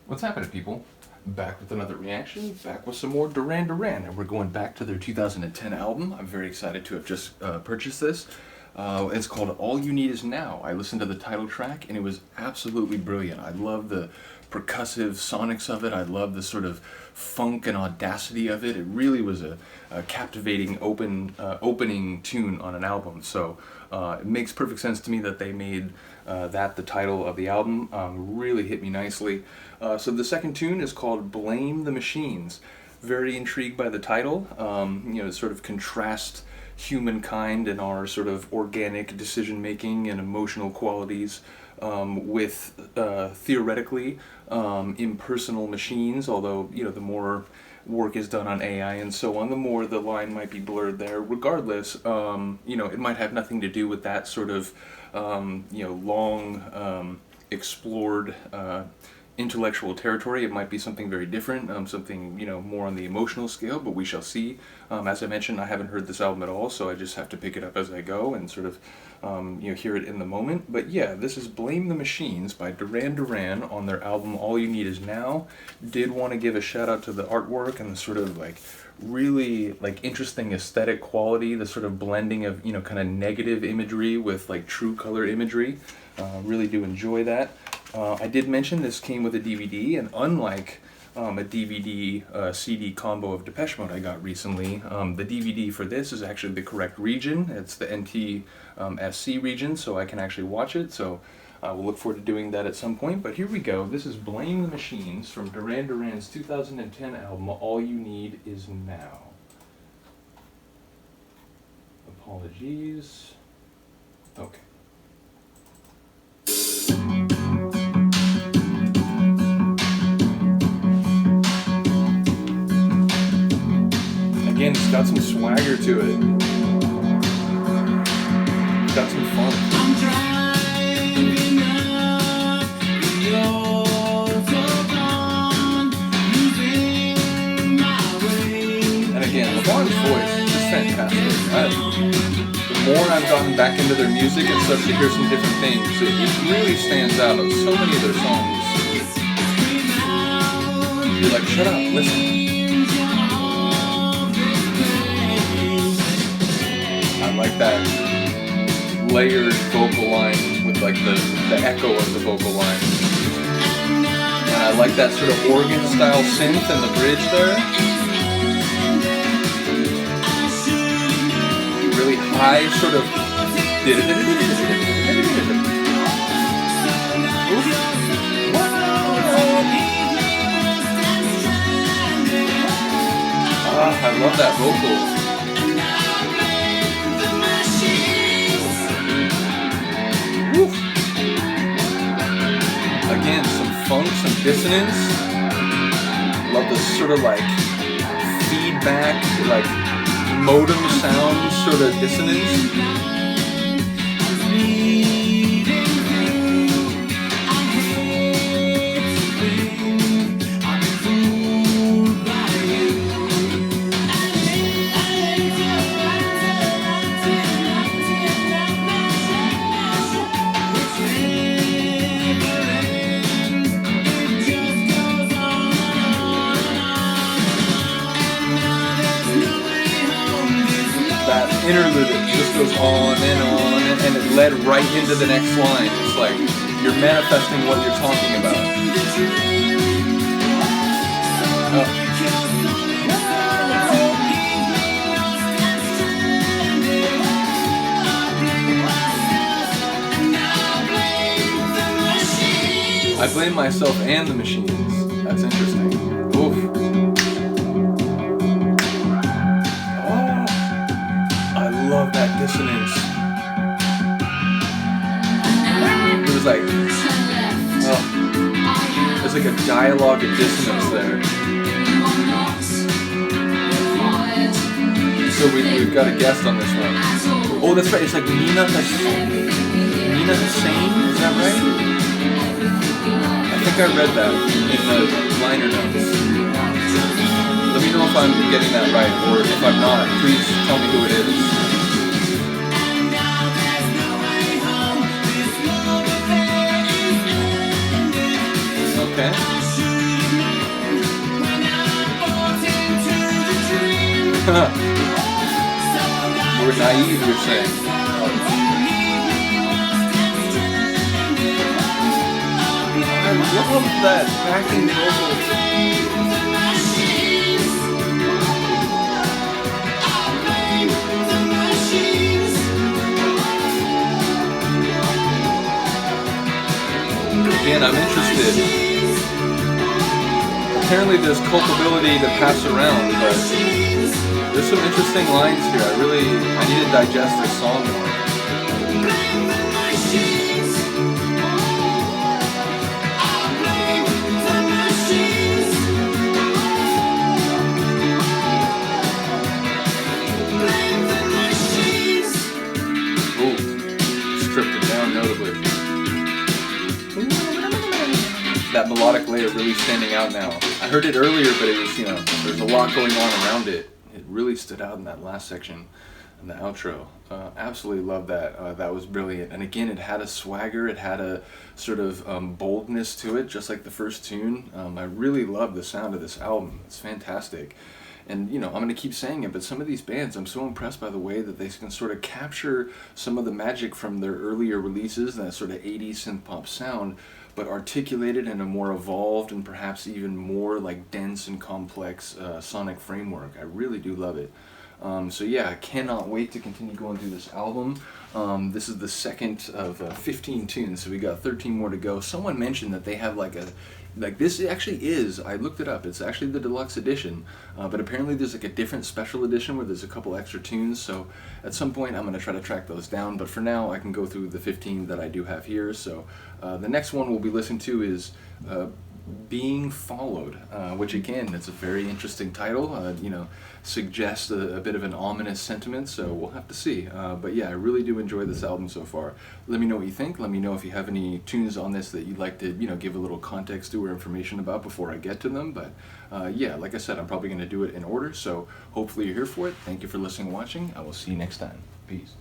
What's happening, people? Back with another reaction, back with some more Duran Duran, and we're going back to their 2010 album. I'm very excited to have just purchased this. It's called All You Need Is Now. I listened to the title track, and it was absolutely brilliant. I love the percussive sonics of it. I love the sort of funk and audacity of it. It really was a captivating opening tune on an album. So it makes perfect sense to me that they made that the title of the album. Really hit me nicely. So the second tune is called Blame the Machines. Very intrigued by the title. Sort of contrast humankind and our sort of organic decision making and emotional qualities with theoretically impersonal machines, although the more work is done on AI and so on, the more the line might be blurred there. Regardless, it might have nothing to do with that sort of long explored intellectual territory. It might be something very different, something more on the emotional scale, but we shall see. As I mentioned, I haven't heard this album at all, so I just have to pick it up as I go and sort of hear it in the moment. But yeah, this is Blame the Machines by Duran Duran on their album All You Need Is Now. Did want to give a shout out to the artwork and the sort of really interesting aesthetic quality, the sort of blending of kind of negative imagery with true color imagery. Really do enjoy that. I did mention this came with a DVD, and unlike a DVD CD combo of Depeche Mode I got recently, the DVD for this is actually the correct region. It's the NTSC region, so I can actually watch it. So we'll look forward to doing that at some point. But here we go. This is Blame the Machines from Duran Duran's 2010 album All You Need Is Now. Apologies. Okay. Again, it's got some swagger to it. It's got some fun. I'm driving up the autobahn, losing my way. And again, LeBron's voice is just fantastic. The more I've gotten back into their music and started to hear some different things, it really stands out of so many of their songs. You're like, shut up, listen. I like that layered vocal line with the echo of the vocal line. And I like that sort of organ style synth in the bridge there. Really high sort of I love that vocal. Again, some funk, some dissonance. Love this sort of feedback, modem sound sort of dissonance. Interlude, it just goes on, and it led right into the next line. It's like you're manifesting what you're talking about. I blame myself and the machines. That's interesting. Oof. Love that dissonance. It was there's a dialogue of dissonance there. So we've got a guest on this one. Oh, that's right. It's Nina Hussain. Is that right? I think I read that in the liner notes. Let me know if I'm getting that right, or if I'm not, please tell me who it is. Okay. We're naive, you're saying. I love that backing vocal. Again, I'm interested. Apparently there's culpability to pass around, but there's some interesting lines here. I need to digest this song more. Ooh, stripped it down notably. That melodic layer really standing out now. I heard it earlier, but it was, there's a lot going on around it. It really stood out in that last section, in the outro. Absolutely love that. That was brilliant. And again, it had a swagger, it had a sort of boldness to it, just like the first tune. I really love the sound of this album. It's fantastic. And, I'm going to keep saying it, but some of these bands, I'm so impressed by the way that they can sort of capture some of the magic from their earlier releases, that sort of 80s synth pop sound, but articulate it in a more evolved and perhaps even more like dense and complex sonic framework. I really do love it. So yeah, I cannot wait to continue going through this album. This is the second of 15 tunes, so we got 13 more to go. Someone mentioned that they have this actually is, I looked it up, it's actually the deluxe edition, but apparently there's like a different special edition where there's a couple extra tunes, so at some point I'm going to try to track those down, but for now I can go through the 15 that I do have here. So the next one we'll be listening to is Being Followed, which again, it's a very interesting title, suggests a bit of an ominous sentiment, so we'll have to see. But yeah, I really do enjoy this album so far. Let me know what you think. Let me know if you have any tunes on this that you'd like to, give a little context to or information about before I get to them. But yeah, like I said, I'm probably going to do it in order, so hopefully you're here for it. Thank you for listening and watching. I will see you next time. Peace.